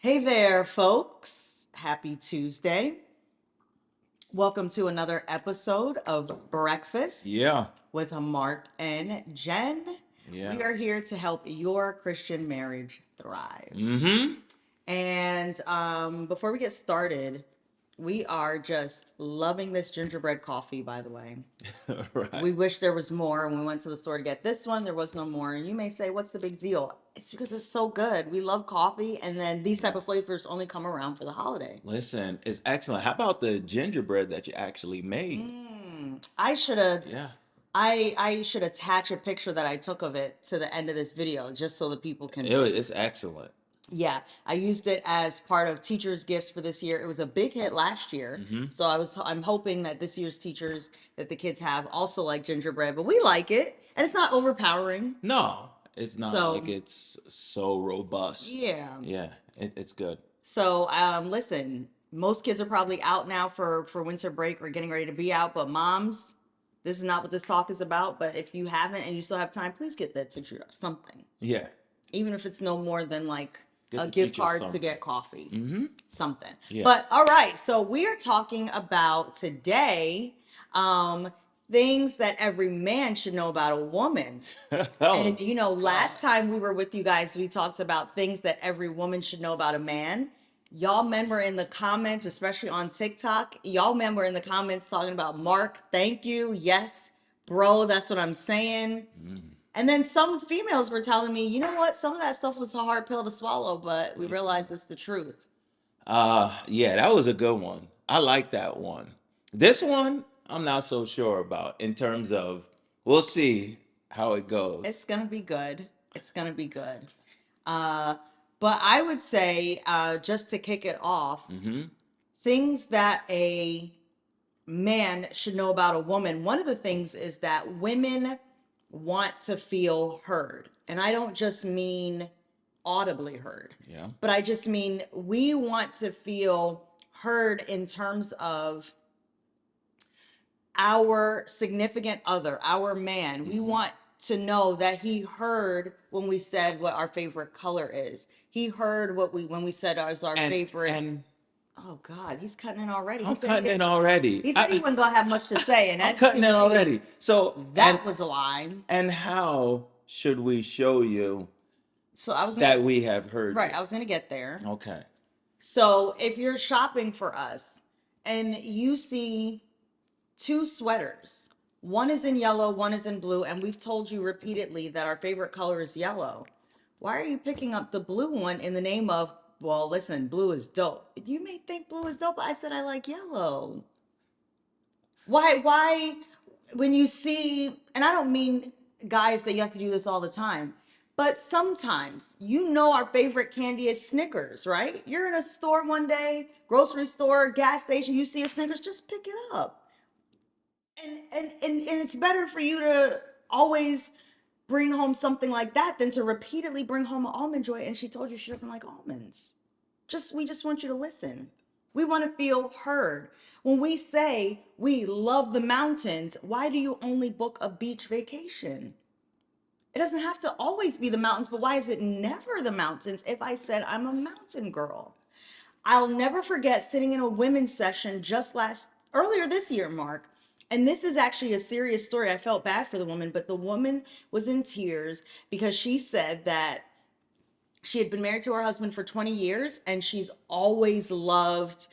Hey there, folks. Happy Tuesday. Welcome to another episode of Breakfast Yeah, with Mark and Jen. yeah. We are here to help your Christian marriage thrive. Mm-hmm. And before we get started, we are just loving this gingerbread coffee, by the way. Right. We wish there was more. When we went to the store to get this one, there was no more. And you may say, what's the big deal? It's because it's so good. We love coffee, and then these type Yeah. of flavors only come around for the holiday. Listen, it's excellent. How about the gingerbread that you actually made? I should have Yeah. I should attach a picture that I took of it to the end of this video just so that people can see. It's excellent. Yeah, I used it as part of teachers' gifts for this year. It was a big hit last year. Mm-hmm. So I'm hoping that this year's teachers that the kids have also like gingerbread, but we like it and it's not overpowering. No, it's not like So, it's so robust. yeah. Yeah, it's good. So, listen, most kids are probably out now for winter break or getting ready to be out, but moms, this is not what this talk is about, but if you haven't and you still have time, please get that teacher something. Yeah, Even if it's no more than like get a the gift teacher card to something. get coffee, Mm-hmm. something. Yeah. But all right, so we are talking about today things that every man should know about a woman. Oh And last God. time we were with you guys, we talked about things that every woman should know about a man. Y'all men were in the comments, especially on TikTok. Y'all men were in the comments talking about Mark, thank you. Yes, bro, that's what I'm saying. Mm, And then some females were telling me, you know what? Some of that stuff was a hard pill to swallow, but we listen. realized it's the truth. Yeah, that was a good one. I like that one. This one, I'm not so sure about in terms of we'll see how it goes. It's gonna be good. It's gonna be good. Uh, but I would say, just to kick it off, Mm-hmm. things that a man should know about a woman. One of the things is that women want to feel heard. And I don't just mean audibly heard, Yeah. but I just mean we want to feel heard in terms of our significant other, our man. We Mm-hmm. want to know that he heard when we said what our favorite color is. He heard what we when we said was our And favorite. and Oh God, he's cutting in already. He I'm said he cutting did. in already. He said he wasn't gonna have much to say, and I'm as you cutting can in see, already. So that was a lie. and how should we show you So I was gonna that we have heard right. you? I was gonna get there. Okay. So if you're shopping for us and you see two sweaters, one is in yellow, one is in blue, and we've told you repeatedly that our favorite color is yellow. Why are you picking up the blue one in the name of, well, listen, blue is dope? You may think blue is dope, but I said I like yellow. Why, when you see, and I don't mean guys that you have to do this all the time, but sometimes our favorite candy is Snickers, right? You're in a store one day, grocery store, gas station, you see a Snickers, just pick it up. And it's better for you to always bring home something like that than to repeatedly bring home an almond joy and she told you she doesn't like almonds. We just want you to listen. We want to feel heard. When we say we love the mountains, why do you only book a beach vacation? It doesn't have to always be the mountains, but why is it never the mountains if I said I'm a mountain girl? I'll never forget sitting in a women's session earlier this year, Mark. And this is actually a serious story. I felt bad for the woman, but the woman was in tears because she said that she had been married to her husband for 20 years and she's always loved,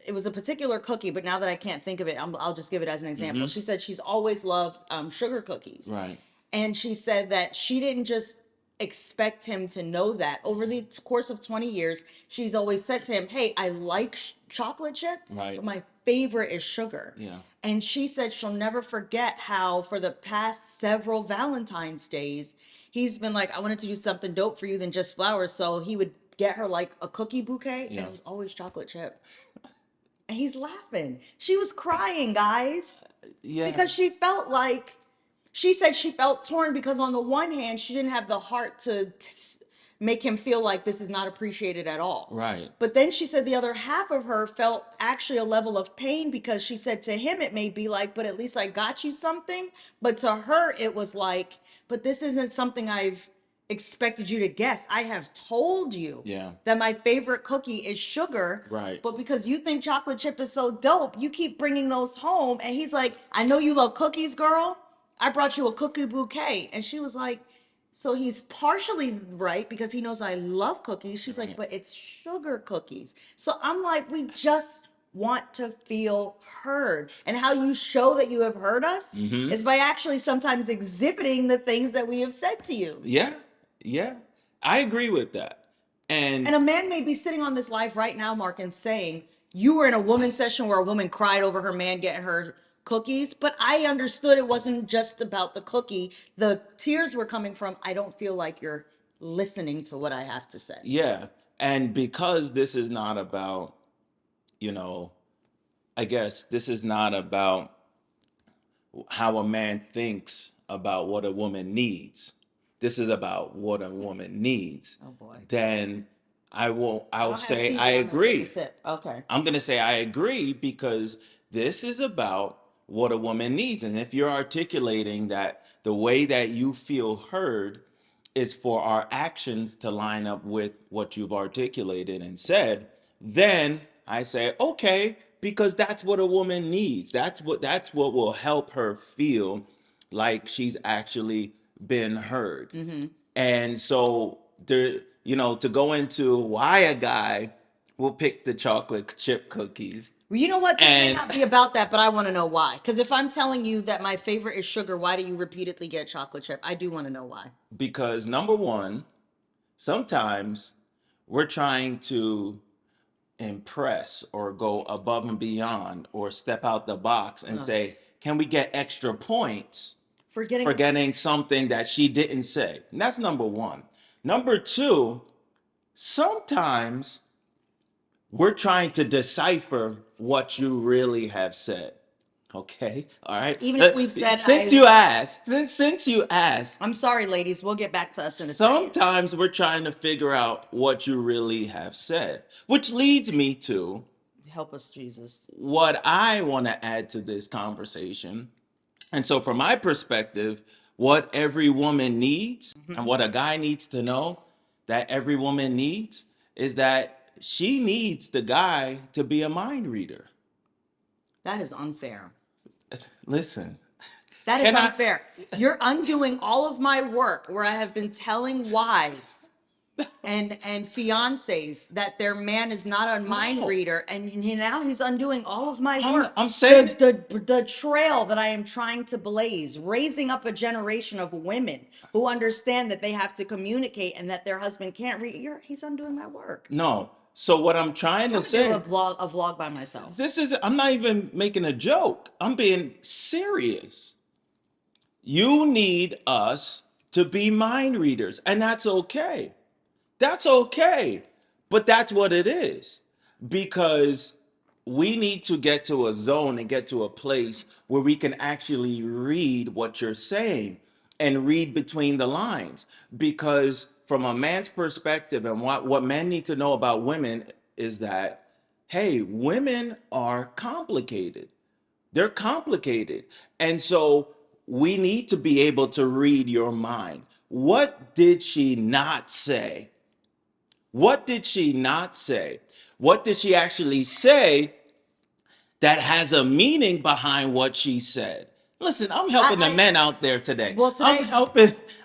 it was a particular cookie, but now that I can't think of it, I'll just give it as an example. Mm-hmm. She said she's always loved sugar cookies. Right. And she said that she didn't just expect him to know that. Over the course of 20 years, she's always said to him, hey, I like chocolate chip, Right. but my favorite is sugar. Yeah. And she said she'll never forget how, for the past several Valentine's days, he's been like, I wanted to do something dope for you than just flowers. So he would get her like a cookie bouquet, and Yeah. it was always chocolate chip. And he's laughing. She was crying, guys, Yeah. because she said she felt torn because on the one hand, she didn't have the heart to make him feel like this is not appreciated at all. Right. But then she said the other half of her felt actually a level of pain because she said to him, it may be like, but at least I got you something. But to her, it was like, but this isn't something I've expected you to guess. I have told you Yeah. that my favorite cookie is sugar. Right. But because you think chocolate chip is so dope, you keep bringing those home. And he's like, I know you love cookies, girl. I brought you a cookie bouquet. And she was like, so he's partially right because he knows I love cookies. She's like, Right. but it's sugar cookies. So I'm like, we just want to feel heard. And how you show that you have heard us Mm-hmm. is by actually sometimes exhibiting the things that we have said to you. Yeah. Yeah. I agree with that. And And a man may be sitting on this live right now, Mark, and saying, you were in a woman's session where a woman cried over her man getting her cookies, but I understood it wasn't just about the cookie. The tears were coming from, I don't feel like you're listening to what I have to say. yeah. And because this is not about, you know, I guess this is not about how a man thinks about what a woman needs. This is about what a woman needs. Oh boy. Then I I'll don't have say I Fiji. I'm going to take a agree. sip. Okay. I'm going to say I agree because this is about what a woman needs. And if you're articulating that the way that you feel heard is for our actions to line up with what you've articulated and said, then I say, okay, because that's what a woman needs. That's what will help her feel like she's actually been heard. Mm-hmm. And so there, to go into why a guy will pick the chocolate chip cookies. Well, you know what? This may And not be about that, but I want to know why. Because if I'm telling you that my favorite is sugar, why do you repeatedly get chocolate chip? I do want to know why. because number one, sometimes we're trying to impress or go above and beyond or step out the box and Uh, say, can we get extra points Forgetting for getting something that she didn't say? And that's number one. Number two, sometimes we're trying to decipher what you really have said. Okay, all right. even if we've said Since you asked, I'm sorry, ladies, we'll get back to us in a second. sometimes we're trying to figure out what you really have said, which leads me to Help us, Jesus. what I want to add to this conversation. And so, from my perspective, what every woman needs and what a guy needs to know that every woman needs is that she needs the guy to be a mind reader. That is unfair. Listen, That is can I? unfair. You're undoing all of my work where I have been telling wives and fiancés that their man is not a mind No. reader, and now he's undoing all of my I'm, work. I'm saying The trail that I am trying to blaze, raising up a generation of women who understand that they have to communicate and that their husband can't read. He's undoing my work. no. So what I'm trying I'm to gonna do say, a vlog by myself. I'm not even making a joke. I'm being serious. You need us to be mind readers, and that's okay. That's okay. But that's what it is. Because we need to get to a zone and get to a place where we can actually read what you're saying and read between the lines. Because from a man's perspective, and what men need to know about women is that, hey, women are complicated. They're complicated. And so we need to be able to read your mind. What did she not say? What did she not say? What did she actually say that has a meaning behind what she said? Listen, I'm helping the men out there today. Well, today,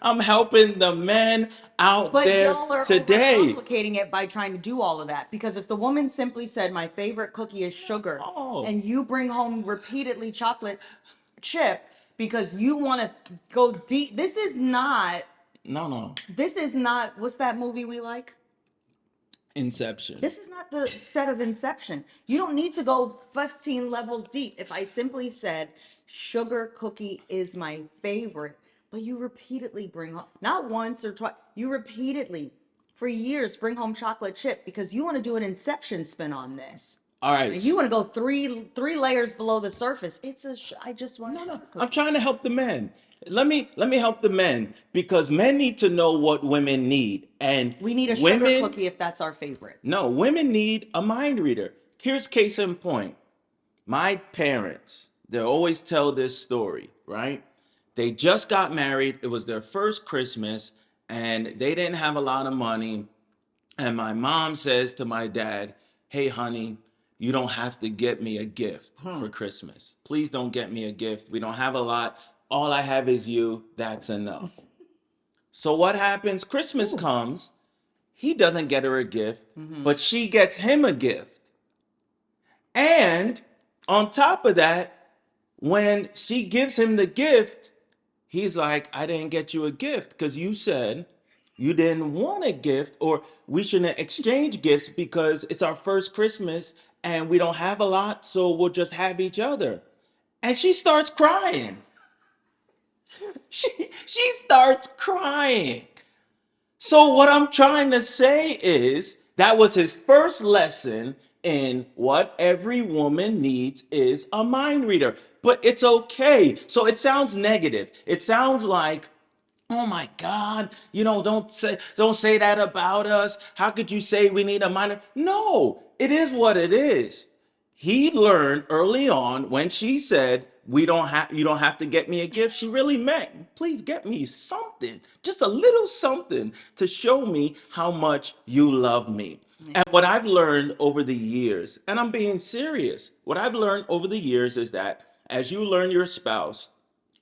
I'm helping the men out but there y'all are today. overcomplicating it by trying to do all of that. Because if the woman simply said, my favorite cookie is sugar, Oh, and you bring home repeatedly chocolate chip because you want to go deep, no. this is not, what's that movie we like? Inception. This is not the set of Inception. You don't need to go 15 levels deep. If I simply said, sugar cookie is my favorite, but you repeatedly bring home, not once or twice, you repeatedly, for years, bring home chocolate chip because you want to do an Inception spin on this. All right. And you want to go three layers below the surface. I just want No, sugar I'm cookie. trying to help the men. Let me help the men because men need to know what women need, and We need a sugar women cookie if that's our favorite. no, women need a mind reader. Here's case in point. My parents, they always tell this story, right? They just got married. It was their first Christmas, and they didn't have a lot of money. And my mom says to my dad, "Hey, honey, you don't have to get me a gift for Christmas. Please don't get me a gift. We don't have a lot. All I have is you. That's enough." So what happens? Christmas comes. He doesn't get her a gift, but she gets him a gift. And on top of that, when she gives him the gift, he's like, "I didn't get you a gift because you said you didn't want a gift, or we shouldn't exchange gifts because it's our first Christmas and we don't have a lot, so we'll just have each other." And she starts crying. She starts crying. So what I'm trying to say is that was his first lesson in what every woman needs is a mind reader. But it's okay. So it sounds negative. It sounds like, "Oh my God, don't say that about us. How could you say we need a mind?" No, it is what it is. He learned early on when she said, you don't have to get me a gift." She really meant, "Please get me something, just a little something to show me how much you love me." And what I've learned over the years, and I'm being serious, what I've learned over the years is that as you learn your spouse,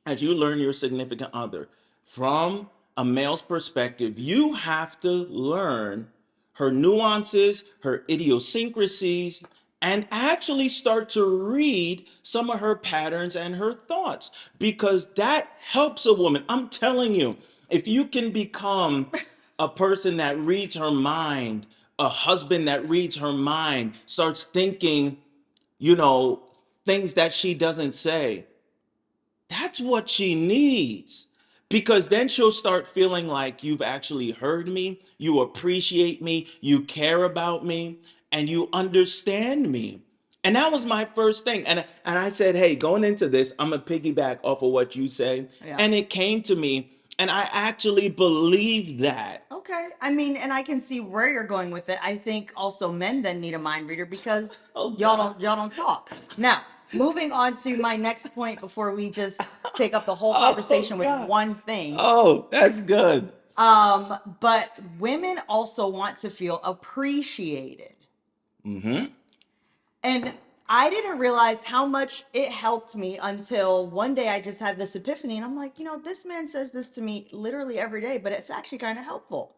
as you learn your significant other from a male's perspective, you have to learn her nuances, her idiosyncrasies, and actually start to read some of her patterns and her thoughts, because that helps a woman. I'm telling you, if you can become a person that reads her mind, a husband that reads her mind, starts thinking, you know, things that she doesn't say, that's what she needs. Because then she'll start feeling like you've actually heard me, you appreciate me, you care about me, and you understand me. And that was my first thing. And I said, "Hey, going into this, I'm gonna piggyback off of what you say." Yeah. And it came to me, and I actually believe that. Okay. I mean, and I can see where you're going with it. I think also men then need a mind reader because Oh y'all God. don't talk. Now, moving on to my next point before we just take up the whole Oh conversation with God. one thing. Oh, that's good. But women also want to feel appreciated. Mm-hmm. And I didn't realize how much it helped me until one day I just had this epiphany and I'm like, this man says this to me literally every day, but it's actually kind of helpful.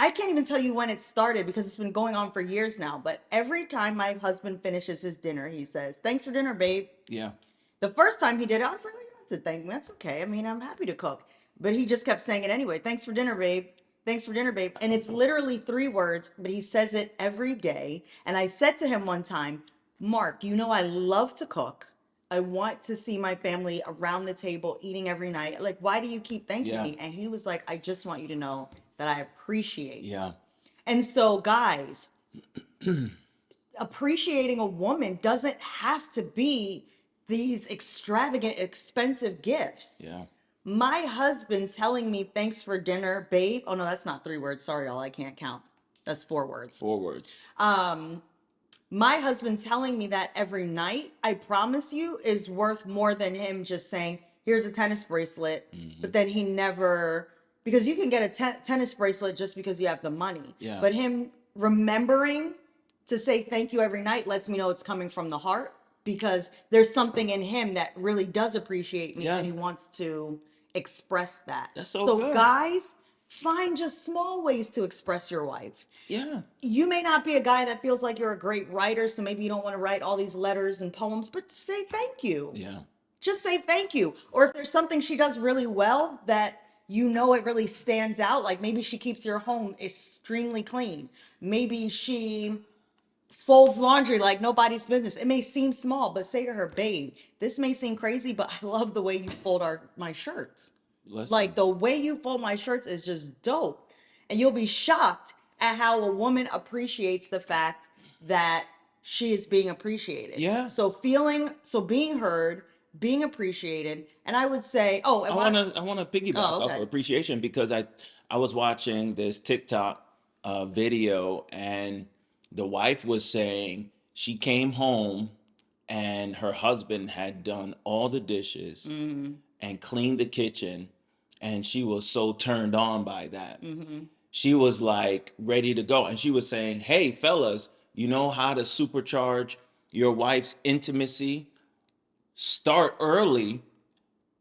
I can't even tell you when it started because it's been going on for years now, but every time my husband finishes his dinner, he says, "Thanks for dinner, babe." Yeah. The first time he did it, I was like, "Oh, you don't have to thank me. That's okay. I mean, I'm happy to cook." But he just kept saying it anyway. "Thanks for dinner, babe. Thanks for dinner, babe." And it's literally 3 words, but he says it every day. And I said to him one time, "Mark, I love to cook. I want to see my family around the table eating every night. Like, why do you keep thanking Yeah. me?" And he was like, "I just want you to know that I appreciate you." Yeah. And so, guys, appreciating a woman doesn't have to be these extravagant, expensive gifts. Yeah. My husband telling me, "Thanks for dinner, babe." Oh, no, that's not 3 words. Sorry, y'all. I can't count. That's 4 words. Forwards. My husband telling me that every night, I promise you, is worth more than him just saying, "Here's a tennis bracelet." Mm-hmm. But then he never, because you can get a tennis bracelet just because you have the money. Yeah. But him remembering to say thank you every night lets me know it's coming from the heart because there's something in him that really does appreciate me Yeah. and he wants to express that. That's so So, good. guys, find just small ways to express your wife. Yeah. You may not be a guy that feels like you're a great writer, so maybe you don't want to write all these letters and poems, but say thank you. Yeah. Just say thank you. Or if there's something she does really well that it really stands out, like maybe she keeps your home extremely clean. Maybe she folds laundry like nobody's business. It may seem small, but say to her, "Babe, this may seem crazy, but I love the way you fold my shirts. Listen. Like the way you fold my shirts is just dope." And you'll be shocked at how a woman appreciates the fact that she is being appreciated. Yeah. So being heard, being appreciated, and I would say, oh, I and wanna I wanna piggyback oh, off of okay. appreciation because I was watching this TikTok video, and the wife was saying she came home and her husband had done all the dishes Mm-hmm. and cleaned the kitchen, and she was so turned on by that. Mm-hmm. She was like ready to go. And she was saying, hey, fellas, you know how to supercharge your wife's intimacy? Start early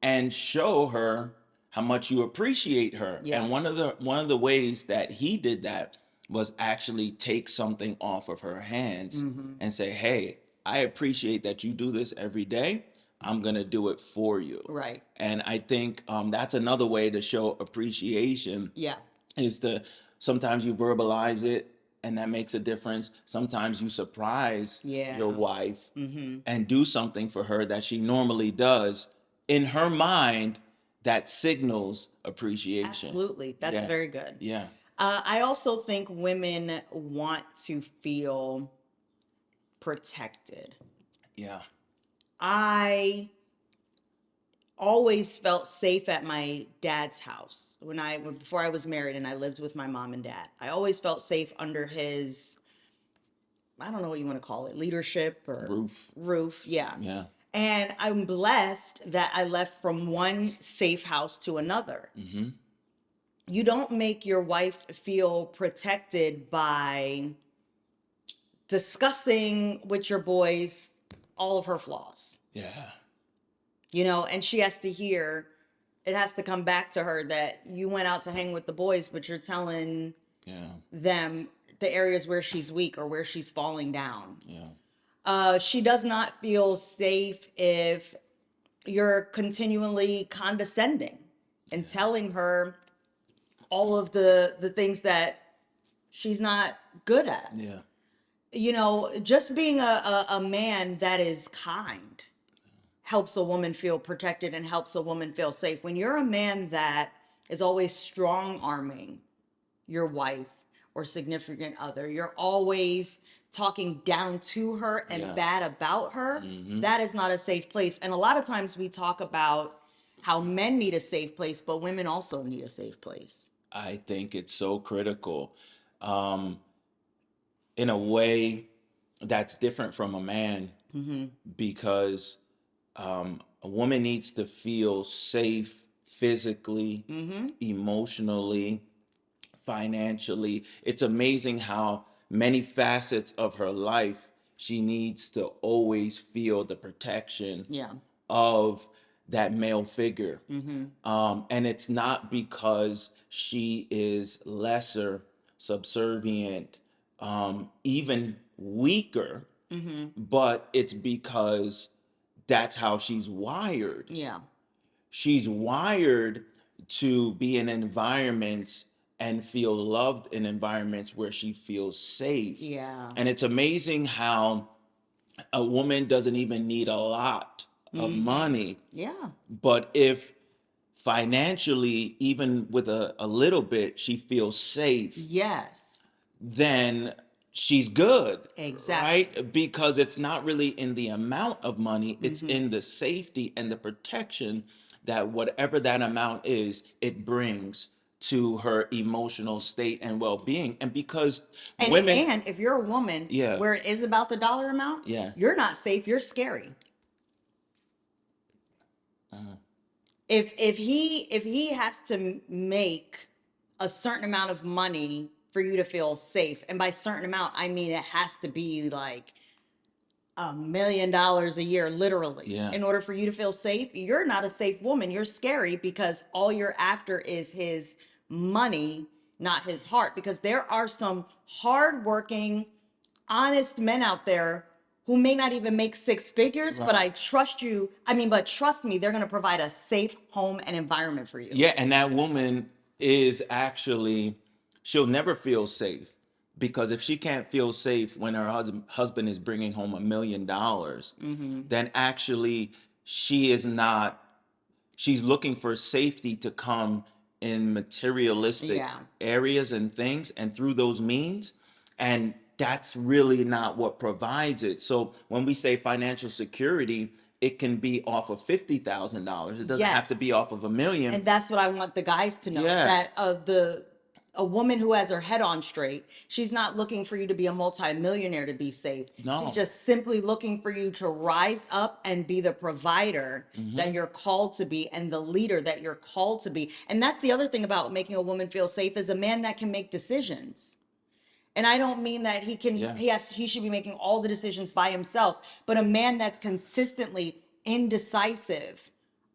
and show her how much you appreciate her. Yeah. And one of the ways that he did that was actually take something off of her hands Mm-hmm. and say, hey, I appreciate that you do this every day. I'm going to do it for you. Right. And I think that's another way to show appreciation Yeah. is to sometimes you verbalize it and that makes a difference. Sometimes you surprise Yeah. your wife Mm-hmm. and do something for her that she normally does. In her mind, that signals appreciation. Absolutely. That's Yeah. very good. Yeah. I also think women want to feel protected. Yeah. I always felt safe at my dad's house before I was married and I lived with my mom and dad. I always felt safe under his, I don't know what you want to call it, leadership or Roof. yeah. Yeah. And I'm blessed that I left from one safe house to another. Mm-hmm. You don't make your wife feel protected by discussing with your boys all of her flaws. Yeah. And she has to hear, it has to come back to her that you went out to hang with the boys, but you're telling Yeah. them the areas where she's weak or where she's falling down. Yeah. She does not feel safe if you're continually condescending and telling her all of the things that she's not good at. Yeah. Just being a man that is kind helps a woman feel protected and helps a woman feel safe. When you're a man that is always strong arming your wife or significant other, you're always talking down to her and Yeah. bad about her, Mm-hmm. that is not a safe place. And a lot of times we talk about how men need a safe place, but women also need a safe place. I think it's so critical. Um, in a way that's different from a man Mm-hmm. because a woman needs to feel safe physically, Mm-hmm. emotionally, financially. It's amazing how many facets of her life she needs to always feel the protection Yeah. of that male figure. Mm-hmm. And it's not because she is lesser, subservient, even weaker, Mm-hmm. but it's because that's how she's wired. Yeah. She's wired to be in environments and feel loved in environments where she feels safe. Yeah. And it's amazing how a woman doesn't even need a lot of Mm-hmm. money, Yeah. but if financially, even with a little bit, she feels safe, Yes. then she's good. Exactly. Right? Because it's not really in the amount of money, it's Mm-hmm. in the safety and the protection that whatever that amount is, it brings to her emotional state and well-being. And because women, And if you're a woman yeah, where it is about the dollar amount, yeah, you're not safe, you're scary. uh, If he has to make a certain amount of money for you to feel safe, and by certain amount I mean it has to be like $1 million a year, literally, yeah, in order for you to feel safe, you're not a safe woman. You're scary because all you're after is his money, not his heart. Because there are some hardworking, honest men out there who may not even make six figures, but right. I trust you. I mean, but trust me, they're going to provide a safe home and environment for you. Yeah, and that woman is actually, she'll never feel safe because if she can't feel safe when her husband is bringing home $1 million, Mm-hmm. then actually she is not, she's looking for safety to come in materialistic Yeah. areas and things and through those means. And that's really not what provides it. So when we say financial security, it can be off of $50,000. It doesn't have to Yes. be off of $1 million. And that's what I want the guys to know Yeah. that a woman who has her head on straight. She's not looking for you to be a multimillionaire to be safe. She's No. just simply looking for you to rise up and be the provider Hmm. that you're called to be and the leader that you're called to be. And that's the other thing about making a woman feel safe, is a man that can make decisions. And I don't mean that Yeah. he should be making all the decisions by himself, but a man that's consistently indecisive.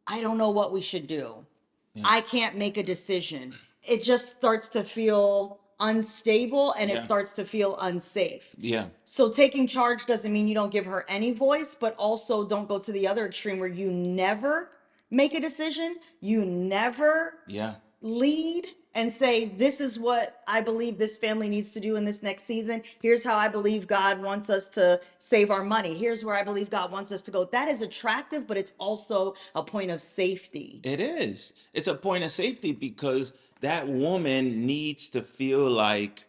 I don't know what we should do. Yeah. I can't make a decision. It just starts to feel unstable and it Yeah. starts to feel unsafe. Yeah. So taking charge doesn't mean you don't give her any voice, but also don't go to the other extreme where you never make a decision, you never Yeah. lead and say, this is what I believe this family needs to do in this next season. Here's how I believe God wants us to save our money. Here's where I believe God wants us to go. That is attractive, but it's also a point of safety. It is. It's a point of safety because that woman needs to feel like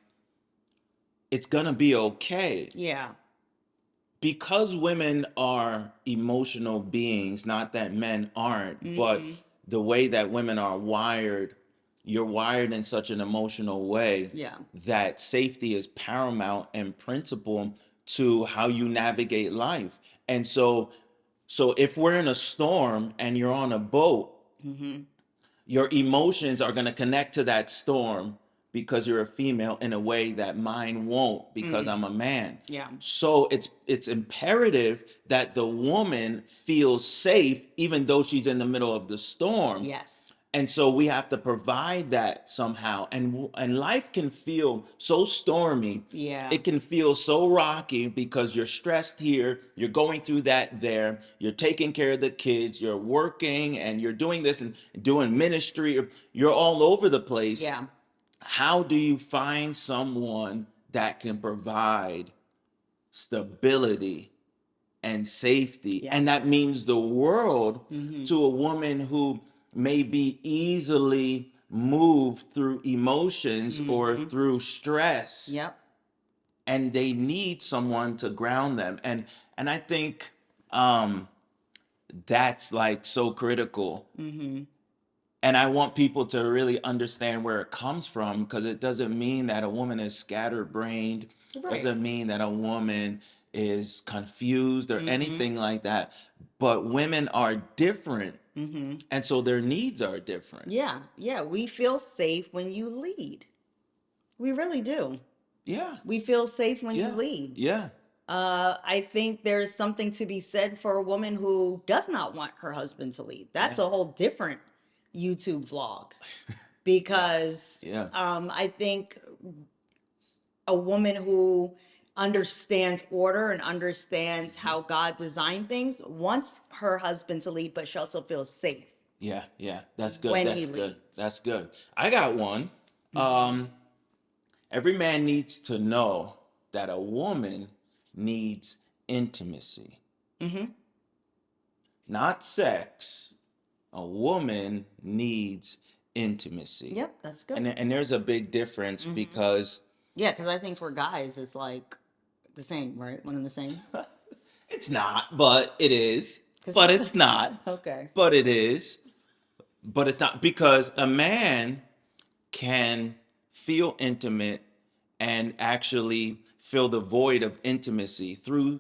it's gonna be okay. Yeah. Because women are emotional beings, not that men aren't, but the way that women are wired, you're wired in such an emotional way Yeah. that safety is paramount and principal to how you navigate life. And so if we're in a storm and you're on a boat, your emotions are going to connect to that storm because you're a female in a way that mine won't because I'm a man. Yeah. So it's imperative that the woman feels safe even though she's in the middle of the storm. Yes. And so we have to provide that somehow. And life can feel so stormy. Yeah. It can feel so rocky because you're stressed here, you're going through that there, you're taking care of the kids, you're working and you're doing this and doing ministry, you're all over the place. Yeah. How do you find someone that can provide stability and safety? Yes. And that means the world to a woman who may be easily moved through emotions or through stress, Yep. and they need someone to ground them. And I think um that's like so critical. And I want people to really understand where it comes from, because it doesn't mean that a woman is scatterbrained, Right. doesn't mean that a woman is confused or anything like that. But women are different, and so their needs are different. Yeah. Yeah. We feel safe when you lead. We really do. Yeah, We feel safe when you yeah, lead. yeah, I think there's something to be said for a woman who does not want her husband to lead. That's yeah, a whole different YouTube vlog, because yeah, I think a woman who understands order and understands how God designed things wants her husband to lead, but she also feels safe yeah, yeah. That's good. when That's he good. leads. That's good. I got one. Um, every man needs to know that a woman needs intimacy, not sex. A woman needs intimacy. Yep, that's good. And there's a big difference because Yeah, because I think for guys it's like the same, right? One and the same. it's not, but it is. 'Cause- But it's not. Okay. But it is. But it's not, because a man can feel intimate and actually fill the void of intimacy through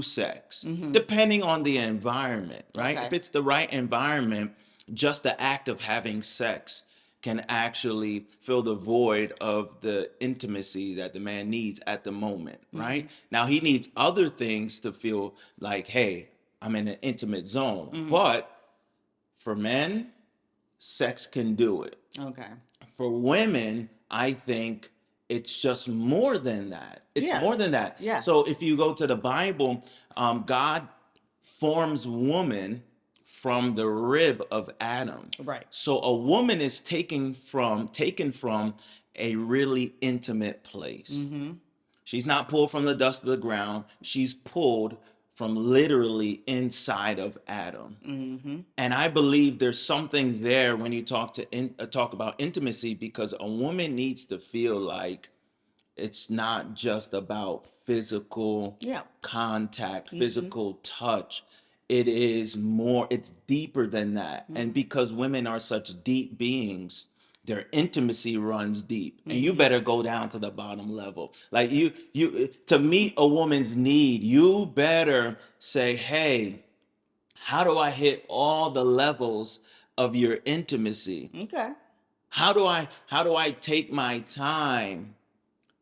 sex, depending on the environment, right? Okay. If it's the right environment, just the act of having sex can actually fill the void of the intimacy that the man needs at the moment, right? Now he needs other things to feel like, hey, I'm in an intimate zone. But for men, sex can do it. Okay. For women, I think it's just more than that. It's more than Yes. that. Yes. So if you go to the Bible, God forms woman from the rib of Adam. Right. So a woman is taken from a really intimate place. She's not pulled from the dust of the ground. She's pulled from literally inside of Adam. And I believe there's something there when you talk about intimacy, because a woman needs to feel like it's not just about physical Yeah. contact, physical touch. It is more, it's deeper than that. And because women are such deep beings, their intimacy runs deep, and you Mm-hmm. better go down to the bottom level. Like you to meet a woman's need, you better say, hey, how do I hit all the levels of your intimacy? Okay. How do I take my time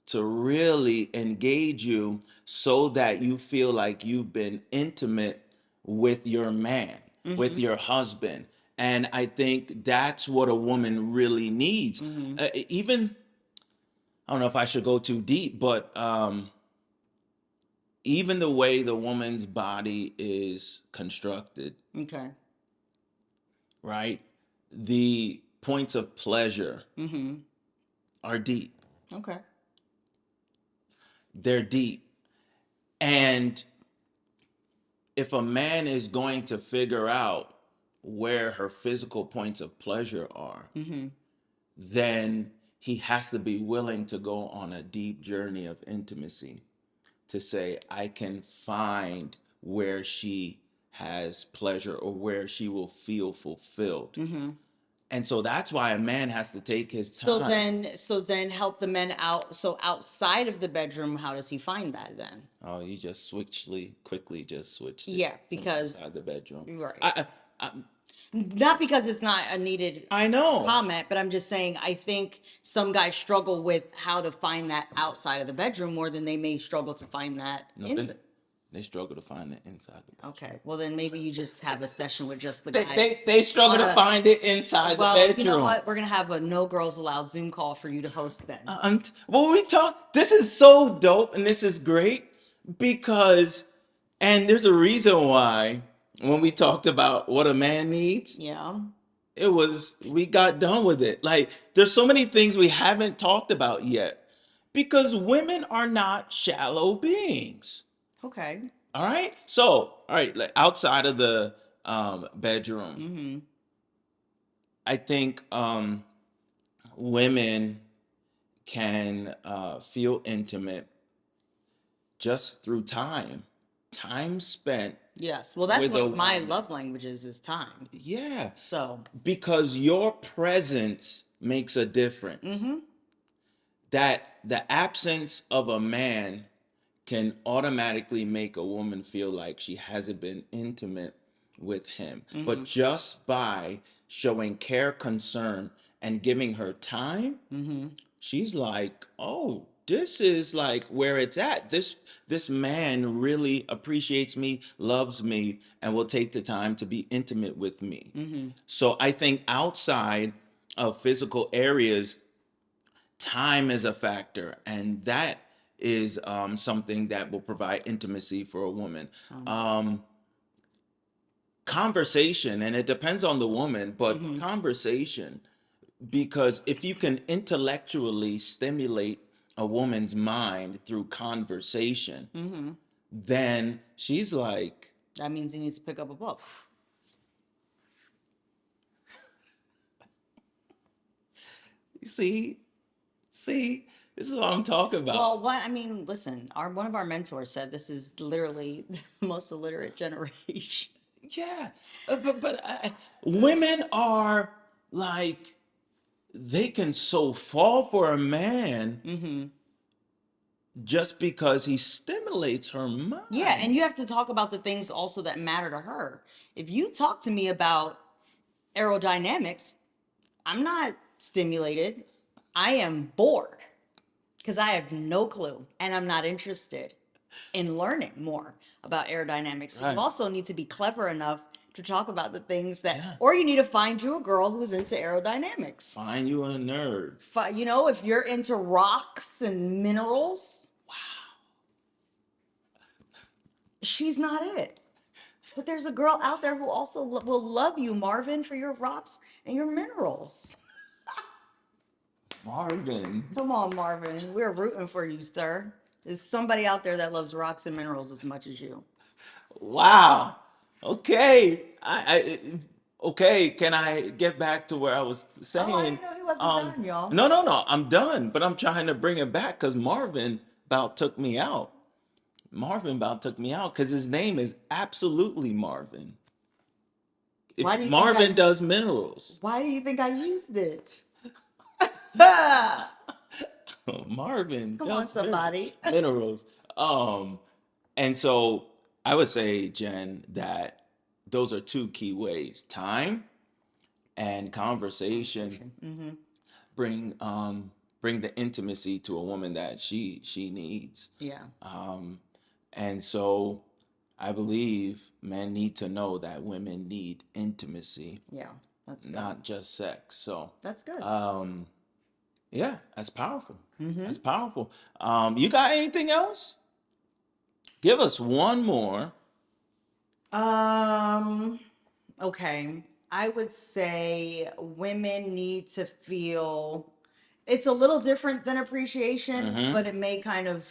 to really engage you so that you feel like you've been intimate with your man, with Mm-hmm. your husband? And I think that's what a woman really needs. Mm-hmm. Even, I don't know if I should go too deep, but even the way the woman's body is constructed, Okay. right? The points of pleasure Mm-hmm. are deep. Okay. They're deep. And if a man is going to figure out where her physical points of pleasure are, Mm-hmm. then he has to be willing to go on a deep journey of intimacy to say, I can find where she has pleasure or where she will feel fulfilled. Mm-hmm. And so that's why a man has to take his So time. then, so then help the men out. So outside of the bedroom, how does he find that then? Oh, you just quickly just switched it Yeah, because inside the bedroom. right. I Not because it's not a needed I know. comment, but I'm just saying I think some guys struggle with how to find that outside of the bedroom more than they may struggle to find that No, in the. they struggle to find it inside the bedroom. Okay, well then maybe you just have a session with just the They, guys. they, they struggle On to a, find it inside the well, you know bedroom. what? We're gonna have a no girls allowed Zoom call for you to host then. Well, we talk. This is so dope, and this is great because, and there's a reason why when we talked about what a man needs, Yeah. we got done with it. Like, there's so many things we haven't talked about yet because women are not shallow beings. Okay. All right. So, all right, like outside of the bedroom, Mm-hmm. I think women can feel intimate just through time spent Yes. Well, that's with one a of my woman. love languages is time. Yeah, So. because your presence makes a difference. Mm-hmm. That the absence of a man can automatically make a woman feel like she hasn't been intimate with him. Mm-hmm. But just by showing care, concern, and giving her time, Mm-hmm. she's like, oh, this is like where it's at. This man really appreciates me, loves me, and will take the time to be intimate with me. Mm-hmm. So I think outside of physical areas, time is a factor, and that is something that will provide intimacy for a woman. Time. Um, Conversation, and it depends on the woman, but Mm-hmm. conversation, because if you can intellectually stimulate a woman's mind through conversation, Mm-hmm. then she's like, That means he needs to pick up a book. see, see, this is what I'm talking Well, about. what I mean, listen, our one of our mentors said this is literally the most illiterate generation. Yeah, but women are like, they can so fall for a man Mm-hmm. just because he stimulates her Yeah, and mind. you have to talk about the things also that matter to her. If you talk to me about aerodynamics, I'm not stimulated. I am bored because I have no clue and I'm not interested in learning more about aerodynamics. So you Right. also need to be clever enough to talk about the things that, Yeah. or you need to find you a girl who's into aerodynamics. Find you a nerd. You know, if you're into rocks and minerals, she's not it. But there's a girl out there who also will love you, Marvin, for your rocks and your minerals. Marvin. Come on, Marvin. We're rooting for you, sir. There's somebody out there that loves rocks and minerals as much as you. Wow. Okay. Okay. Can I get back to where I was Oh, I saying? didn't know he wasn't done, y'all. No. I'm done, but I'm trying to bring it back because Marvin about took me out. Marvin about took me out because his name is absolutely Marvin. Why If do you think Marvin I does minerals, why do you think I used it? Marvin, Come on, just somebody. minerals. Um, and so I would say, Jen, that those are two key ways: time and conversation. Conversation. Mm-hmm. Bring the intimacy to a woman that she needs. Yeah. Um, and so I believe men need to know that women need intimacy, Yeah. That's good. not just sex. So, That's good. um, yeah, that's powerful. Mm-hmm. That's powerful. You got anything else? Give us one more. Um, okay. I would say women need to feel it's a little different than appreciation, Mm-hmm. but it may kind of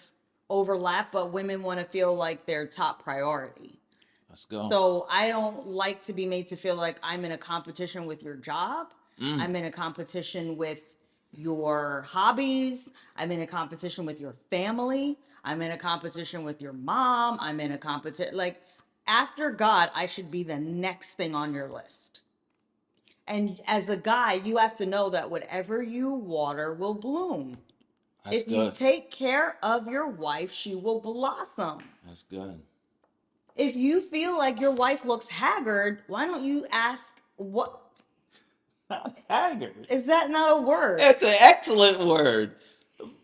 overlap, but women want to feel like they're top priority. Let's go. So I don't like to be made to feel like I'm in a competition with your job. Mm. I'm in a competition with your hobbies. I'm in a competition with your family. I'm in a competition with your mom. I'm in a competition. Like, after God, I should be the next thing on your list. And as a guy, you have to know that whatever you water will bloom. That's If you good. take care of your wife, she will blossom. That's good. If you feel like your wife looks haggard, why don't you ask, what Not Haggard. is that not a word? It's an excellent word,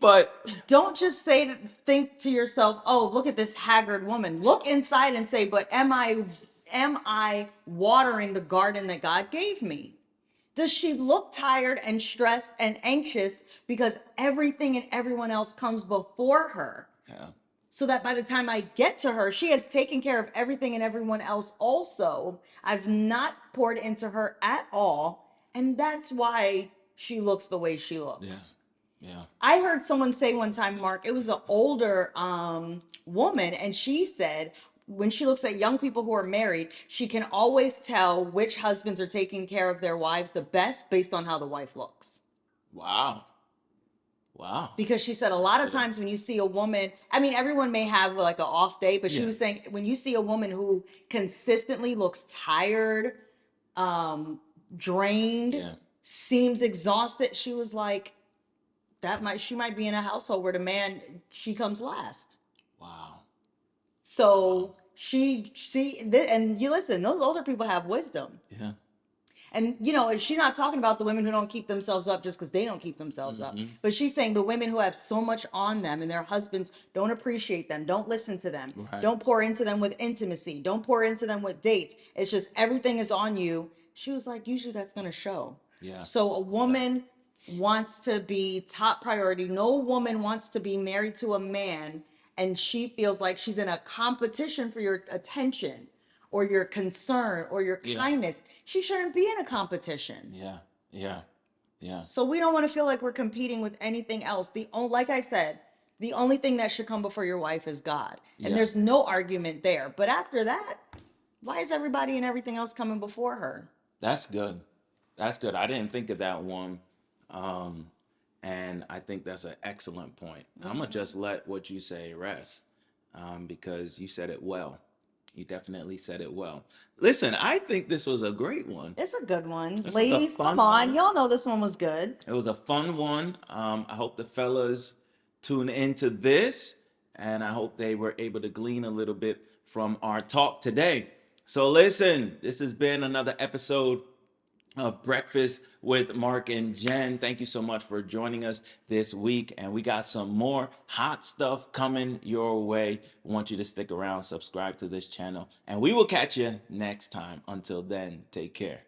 but Don't just think to yourself, "Oh, look at this haggard woman." Look inside and say, "But am I watering the garden that God gave me?" Does she look tired and stressed and anxious because everything and everyone else comes before her? yeah, So that by the time I get to her, she has taken care of everything and everyone else also. I've not poured into her at all. And that's why she looks the way she yeah, looks. yeah. I heard someone say one time, Mark, it was an older woman, and she said when she looks at young people who are married, she can always tell which husbands are taking care of their wives the best based on how the wife looks. Wow, wow. Because she said a lot of Good. times when you see a woman, I mean, everyone may have like an off day, but she Yeah, was saying when you see a woman who consistently looks tired, um, drained, yeah. seems exhausted, she was like, she might be in a household where the man, she comes last. Wow, wow. So and you listen, those older people have wisdom. Yeah. And she's not talking about the women who don't keep themselves up just because they don't keep themselves up. Mm-hmm. But she's saying the women who have so much on them and their husbands don't appreciate them, don't listen to them, Right. don't pour into them with intimacy, don't pour into them with dates. It's just everything is on you. She was like, usually that's going to show. Yeah. So a Yeah. woman wants to be top priority. No woman wants to be married to a man and she feels like she's in a competition for your attention or your concern or your Yeah. kindness. She shouldn't be in a competition. Yeah. Yeah. Yeah. So we don't want to feel like we're competing with anything else. Like I said, the only thing that should come before your wife is God. And Yeah. there's no argument there. But after that, why is everybody and everything else coming before her? That's good. That's good. I didn't think of that one. Um, and I think that's an excellent point. I'm gonna just let what you say rest, because you said it well. You definitely said it well. Listen, I think this was a great one. It's a good one. This was a Ladies, come fun on. one. Y'all know this one was good. It was a fun one. I hope the fellas tune into this, and I hope they were able to glean a little bit from our talk today. So, listen, this has been another episode of Breakfast with Mark and Jen. Thank you so much for joining us this week. And we got some more hot stuff coming your way. We want you to stick around, subscribe to this channel, and we will catch you next time. Until then, take care.